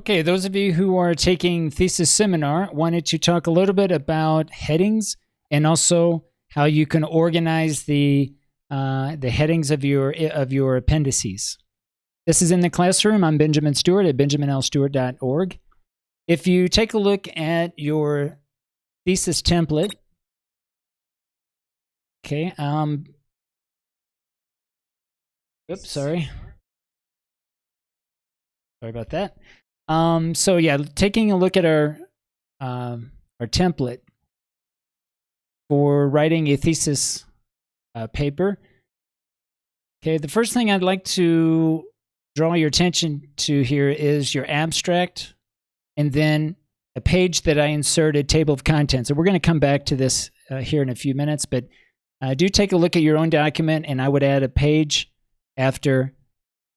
Okay, those of you who are taking thesis seminar, wanted to talk a little bit about headings and also how you can organize the headings of your appendices. This is in the classroom. I'm Benjamin Stewart at benjaminlstewart.org. If you take a look at your thesis template, okay, oops, sorry about that. So yeah, taking a look at our template for writing a thesis paper. Okay, the first thing I'd like to draw your attention to here is your abstract, and then a page that I inserted, table of contents. So we're going to come back to this here in a few minutes, but do take a look at your own document, and I would add a page after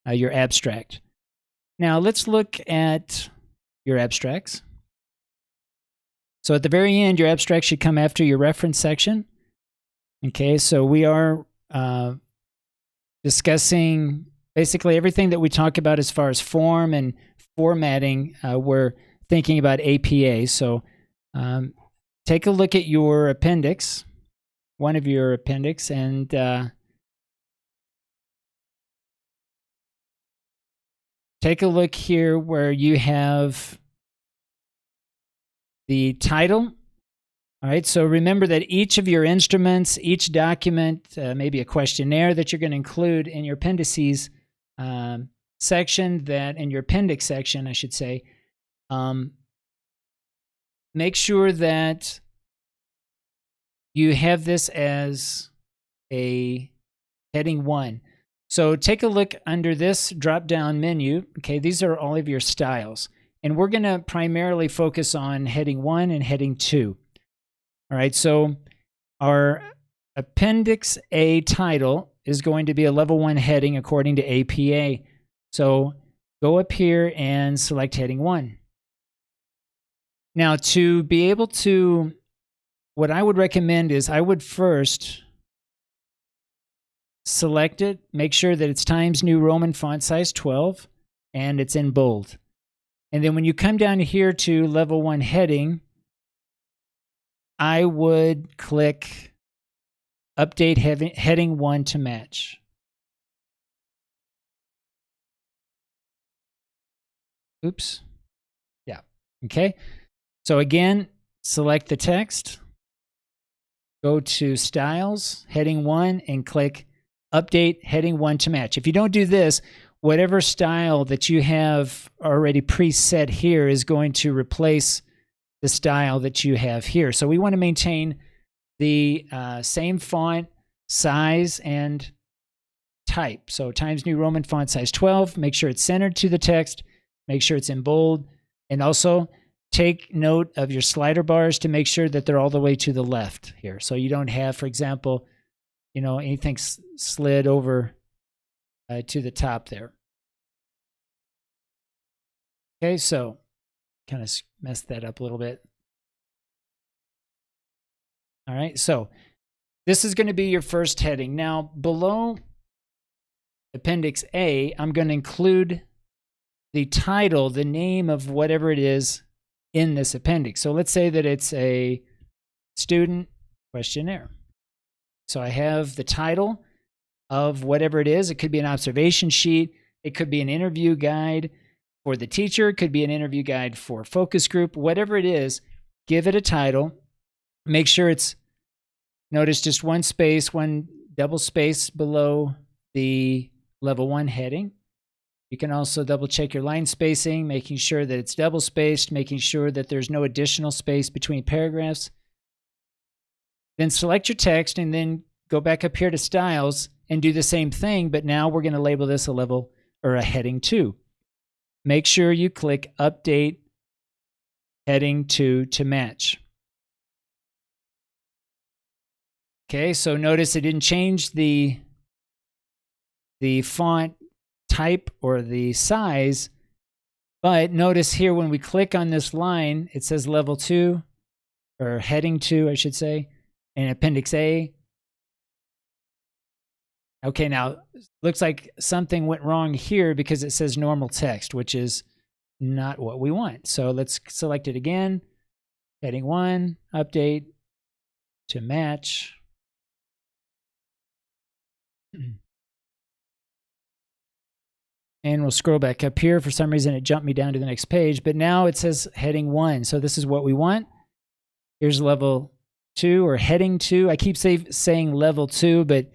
your abstract. Now let's look at your abstracts. So at the very end, your abstract should come after your reference section. Okay, so we are discussing basically everything that we talk about as far as form and formatting. We're thinking about APA. So take a look at your appendix, one of your appendix, and take a look here where you have the title. All right, so remember that each of your instruments, each document, maybe a questionnaire that you're going to include in your appendices section, that in your appendix section, I should say, make sure that you have this as a heading 1. So take a look under this drop-down menu. Okay, these are all of your styles. And we're going to primarily focus on heading 1 and heading 2. All right, so our Appendix A title is going to be a level 1 heading according to APA. So go up here and select heading 1. Now, to be able to, what I would recommend is I would first select it, make sure that it's Times New Roman font size 12, and it's in bold. And then when you come down here to level 1 heading, I would click Update Heading 1 to match. Oops. Yeah. Okay. So again, select the text, go to Styles, Heading 1, and click Update Heading 1 to match. If you don't do this, whatever style that you have already preset here is going to replace the style that you have here. So we want to maintain the same font size and type. So Times New Roman font size 12, make sure it's centered to the text, make sure it's in bold, and also take note of your slider bars to make sure that they're all the way to the left here. So you don't have, for example, you know, anything slid over to the top there. Okay, so kind of messed that up a little bit. All right, so this is going to be your first heading. Now, below Appendix A, I'm going to include the title, the name of whatever it is in this appendix. So let's say that it's a student questionnaire. So I have the title of whatever it is. It could be an observation sheet. It could be an interview guide for the teacher. It could be an interview guide for focus group. Whatever it is, give it a title. Make sure it's, notice just one space, one double space below the level 1 heading. You can also double check your line spacing, making sure that it's double spaced, making sure that there's no additional space between paragraphs. Then select your text and then go back up here to styles and do the same thing, but now we're going to label this a level or a heading 2. Make sure you click Update Heading 2 to match. Okay, so notice it didn't change the font type or the size, but notice here when we click on this line, it says level 2, or heading 2, I should say, and Appendix A. Okay, now looks like something went wrong here because it says normal text, which is not what we want. So let's select it again. Heading 1, update to match. And we'll scroll back up here. For some reason, it jumped me down to the next page. But now it says heading 1. So this is what we want. Here's level 2 or heading 2. I keep saying level 2, but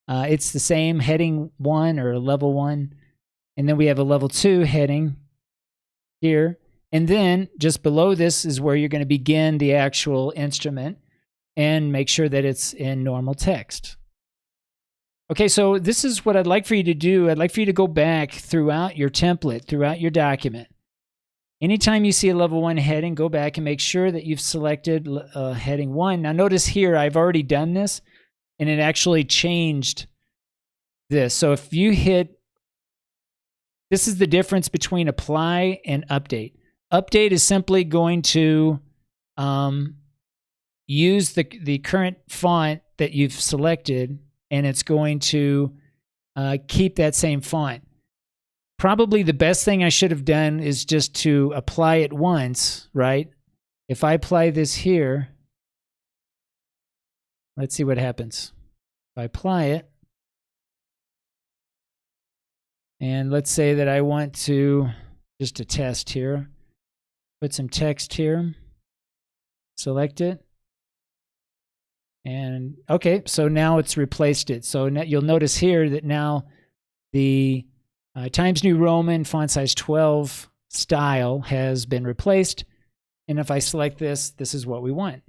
it's the same, heading 1 or level 1. And then we have a level 2 heading here. And then just below this is where you're going to begin the actual instrument and make sure that it's in normal text. Okay, so this is what I'd like for you to do. I'd like for you to go back throughout your template, throughout your document. Anytime you see a level 1 heading, go back and make sure that you've selected heading 1. Now notice here, I've already done this, and it actually changed this. So if you hit, this is the difference between apply and update. Update is simply going to use the current font that you've selected, and it's going to keep that same font. Probably the best thing I should have done is just to apply it once, right? If I apply this here, let's see what happens. If I apply it, and let's say that I want to, just a test here, put some text here, select it, and okay, so now it's replaced it. So now you'll notice here that now the Times New Roman font size 12 style has been replaced. And if I select this, this is what we want.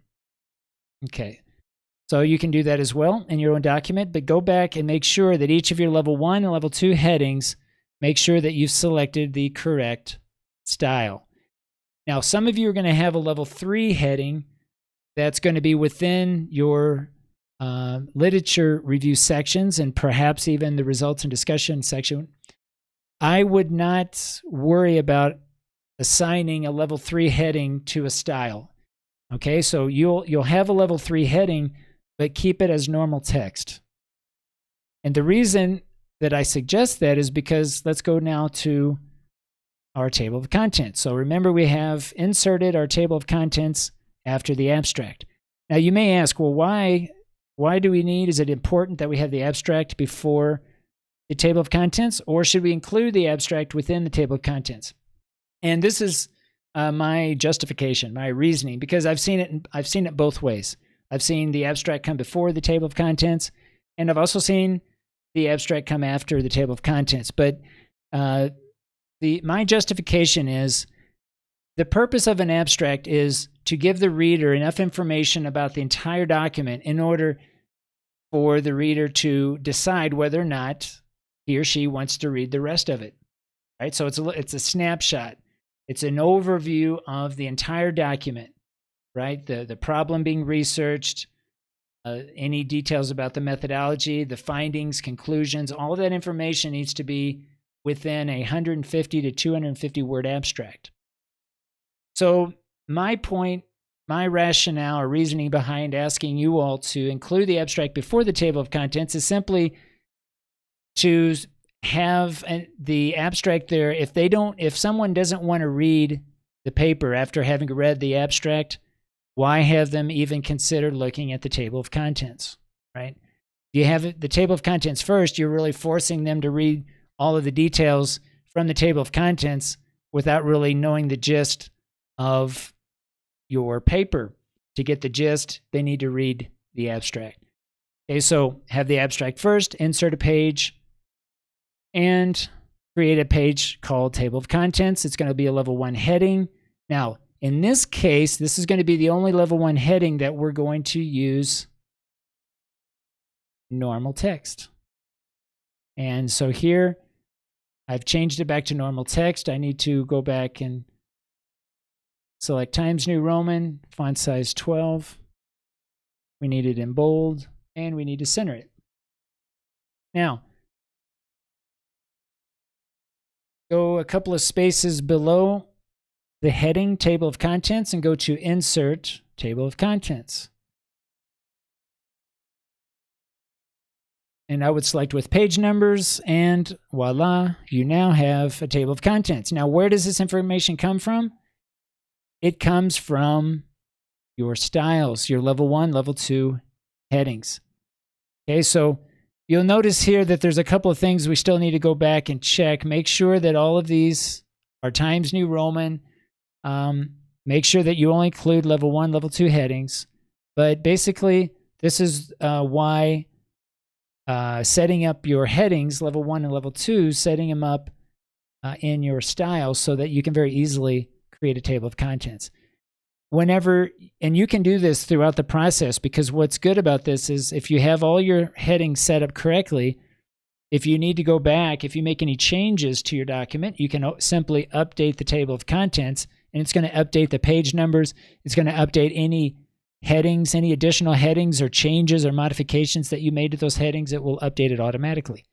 Okay, so you can do that as well in your own document, but go back and make sure that each of your level 1 and level 2 headings, make sure that you've selected the correct style. Now, some of you are going to have a level 3 heading that's going to be within your literature review sections and perhaps even the results and discussion section. I would not worry about assigning a level 3 heading to a style. Okay, so you'll have a level 3 heading, but keep it as normal text. And the reason that I suggest that is because let's go now to our table of contents. So remember, we have inserted our table of contents after the abstract. Now you may ask, well, why do we need, is it important that we have the abstract before the table of contents, or should we include the abstract within the table of contents? And this is my justification, my reasoning, because I've seen it both ways. I've seen the abstract come before the table of contents, and I've also seen the abstract come after the table of contents. But my justification is the purpose of an abstract is to give the reader enough information about the entire document in order for the reader to decide whether or not he or she wants to read the rest of it, right? So it's a snapshot. It's an overview of the entire document, right? The problem being researched, any details about the methodology, the findings, conclusions, all of that information needs to be within a 150 to 250 word abstract. So my point, my rationale or reasoning behind asking you all to include the abstract before the table of contents is simply to have the abstract there. If someone doesn't want to read the paper after having read the abstract, why have them even consider looking at the table of contents, right? If you have the table of contents first, you're really forcing them to read all of the details from the table of contents without really knowing the gist of your paper. To get the gist, they need to read the abstract. Okay, so have the abstract first, insert a page, and create a page called Table of Contents. It's going to be a level 1 heading. Now, in this case, this is going to be the only level 1 heading that we're going to use normal text. And so here, I've changed it back to normal text. I need to go back and select Times New Roman, font size 12. We need it in bold, and we need to center it. Now, go a couple of spaces below the heading Table of Contents and go to Insert Table of Contents. and I would select with page numbers, and voila, you now have a table of contents. Now, where does this information come from? It comes from your styles, your level 1, level 2 headings. Okay, so you'll notice here that there's a couple of things we still need to go back and check. Make sure that all of these are Times New Roman. Make sure that you only include level 1, level 2 headings. But basically, this is why setting up your headings, level 1 and level 2, setting them up in your style so that you can very easily create a table of contents. Whenever, and you can do this throughout the process, because what's good about this is if you have all your headings set up correctly, if you need to go back, if you make any changes to your document, you can simply update the table of contents, and it's going to update the page numbers. It's going to update any headings, any additional headings or changes or modifications that you made to those headings. It will update it automatically.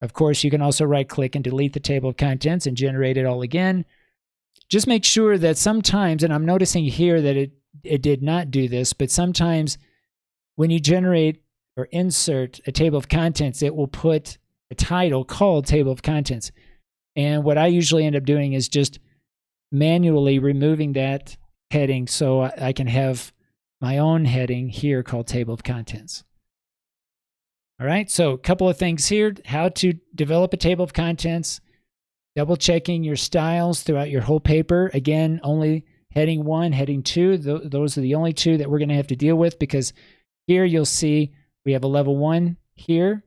Of course, you can also right-click and delete the table of contents and generate it all again. Just make sure that sometimes, and I'm noticing here that it did not do this, but sometimes when you generate or insert a table of contents, it will put a title called table of contents. And what I usually end up doing is just manually removing that heading so I can have my own heading here called table of contents. All right, so a couple of things here, how to develop a table of contents, double checking your styles throughout your whole paper. Again, only heading 1, heading 2, those are the only two that we're going to have to deal with, because here you'll see we have a level 1 here,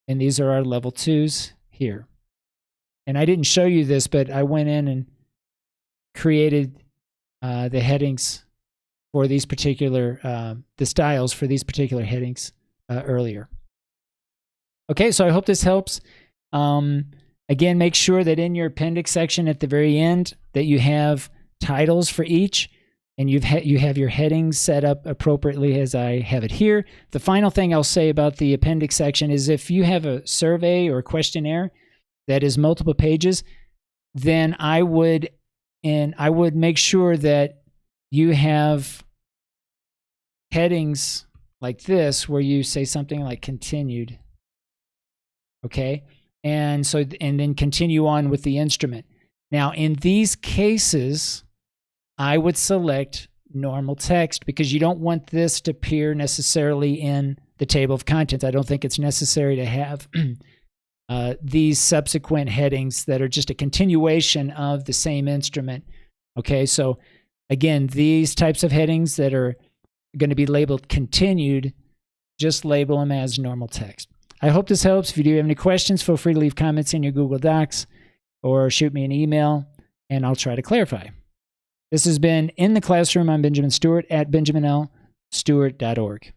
and these are our level 2s here. And I didn't show you this, but I went in and created the headings for these particular, the styles for these particular headings earlier. Okay, so I hope this helps. Again, make sure that in your appendix section at the very end that you have titles for each, and you have your headings set up appropriately as I have it here. The final thing I'll say about the appendix section is if you have a survey or questionnaire that is multiple pages, then I would make sure that you have headings like this where you say something like continued. Okay? And then continue on with the instrument. Now, in these cases, I would select normal text because you don't want this to appear necessarily in the table of contents. I don't think it's necessary to have these subsequent headings that are just a continuation of the same instrument. Okay, so again, these types of headings that are going to be labeled continued, just label them as normal text. I hope this helps. If you do have any questions, feel free to leave comments in your Google Docs or shoot me an email, and I'll try to clarify. This has been In the Classroom. I'm Benjamin Stewart at benjaminlstewart.org.